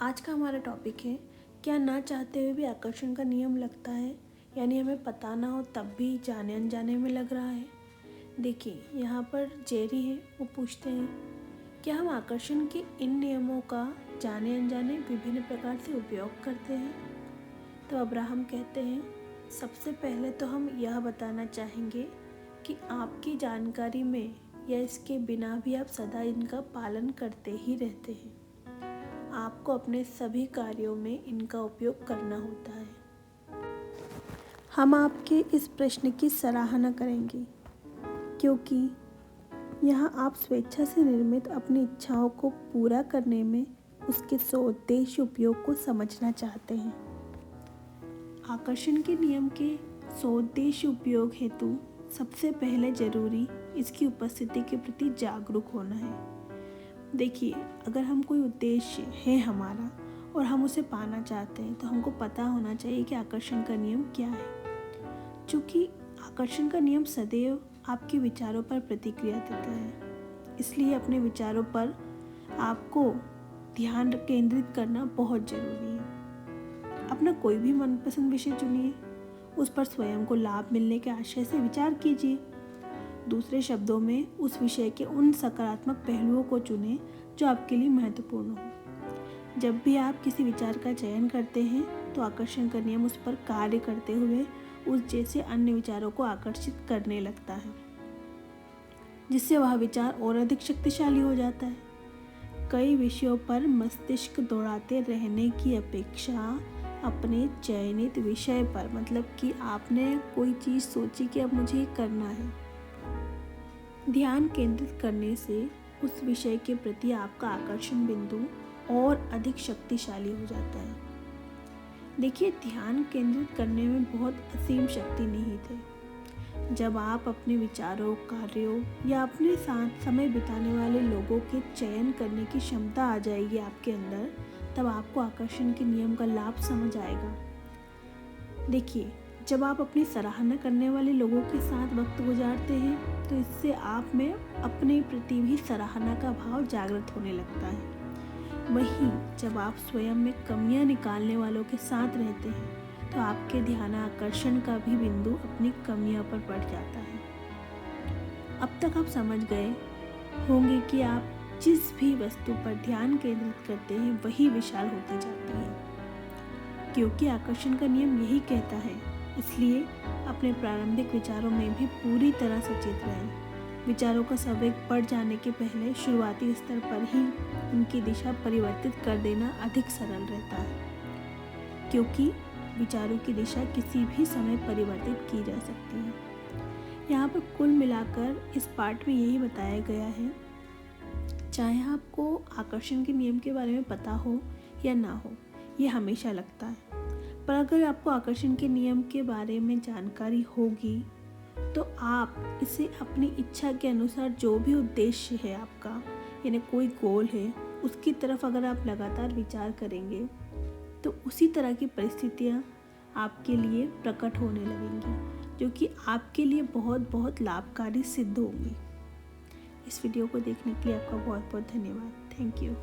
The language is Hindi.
आज का हमारा टॉपिक है, क्या ना चाहते हुए भी आकर्षण का नियम लगता है, यानी हमें पता ना हो तब भी जाने अनजाने में लग रहा है। देखिए, यहाँ पर जेरी है, वो पूछते हैं क्या हम आकर्षण के इन नियमों का जाने अनजाने विभिन्न प्रकार से उपयोग करते हैं। तो अब्राहम कहते हैं, सबसे पहले तो हम यह बताना चाहेंगे कि आपकी जानकारी में या इसके बिना भी आप सदा इनका पालन करते ही रहते हैं। आपको अपने सभी कार्यों में इनका उपयोग करना होता है। हम आपके इस प्रश्न की सराहना करेंगे क्योंकि यहाँ आप स्वेच्छा से निर्मित अपनी इच्छाओं को पूरा करने में उसके सोउद्देश्य उपयोग को समझना चाहते हैं। आकर्षण के नियम के सोउद्देश्य उपयोग हेतु सबसे पहले जरूरी इसकी उपस्थिति के प्रति जागरूक होना है। देखिए, अगर हम कोई उद्देश्य है हमारा और हम उसे पाना चाहते हैं तो हमको पता होना चाहिए कि आकर्षण का नियम क्या है। चूँकि आकर्षण का नियम सदैव आपके विचारों पर प्रतिक्रिया देता है, इसलिए अपने विचारों पर आपको ध्यान केंद्रित करना बहुत ज़रूरी है। अपना कोई भी मनपसंद विषय चुनिए, उस पर स्वयं को लाभ मिलने के आशय से विचार कीजिए। दूसरे शब्दों में, उस विषय के उन सकारात्मक पहलुओं को चुनें जो आपके लिए महत्वपूर्ण हो। जब भी आप किसी विचार का चयन करते हैं तो आकर्षण का नियम उस पर कार्य करते हुए उस जैसे अन्य विचारों को आकर्षित करने लगता है, जिससे वह विचार और अधिक शक्तिशाली हो जाता है। कई विषयों पर मस्तिष्क दौड़ाते रहने की अपेक्षा अपने चयनित विषय पर, मतलब कि आपने कोई चीज़ सोची कि अब मुझे करना है, ध्यान केंद्रित करने से उस विषय के प्रति आपका आकर्षण बिंदु और अधिक शक्तिशाली हो जाता है। देखिए, ध्यान केंद्रित करने में बहुत असीम शक्ति निहित है। जब आप अपने विचारों, कार्यों या अपने साथ समय बिताने वाले लोगों के चयन करने की क्षमता आ जाएगी आपके अंदर, तब आपको आकर्षण के नियम का लाभ समझ आएगा। देखिए, जब आप अपनी सराहना करने वाले लोगों के साथ वक्त गुजारते हैं तो इससे आप में अपने प्रति भी सराहना का भाव जागृत होने लगता है। वहीं जब आप स्वयं में कमियां निकालने वालों के साथ रहते हैं तो आपके ध्यान आकर्षण का भी बिंदु अपनी कमियों पर पड़ जाता है। अब तक आप समझ गए होंगे कि आप जिस भी वस्तु पर ध्यान केंद्रित करते हैं वही विशाल होती जाती है, क्योंकि आकर्षण का नियम यही कहता है। इसलिए अपने प्रारंभिक विचारों में भी पूरी तरह सचेत रहें। विचारों का संवेग बढ़ जाने के पहले शुरुआती स्तर पर ही उनकी दिशा परिवर्तित कर देना अधिक सरल रहता है, क्योंकि विचारों की दिशा किसी भी समय परिवर्तित की जा सकती है। यहाँ पर कुल मिलाकर इस पार्ट में यही बताया गया है, चाहे आपको आकर्षण के नियम के बारे में पता हो या ना हो, ये हमेशा लगता है। पर अगर आपको आकर्षण के नियम के बारे में जानकारी होगी तो आप इसे अपनी इच्छा के अनुसार, जो भी उद्देश्य है आपका, यानी कोई गोल है, उसकी तरफ अगर आप लगातार विचार करेंगे तो उसी तरह की परिस्थितियाँ आपके लिए प्रकट होने लगेंगी, जो कि आपके लिए बहुत बहुत लाभकारी सिद्ध होंगी। इस वीडियो को देखने के लिए आपका बहुत बहुत धन्यवाद। Thank you.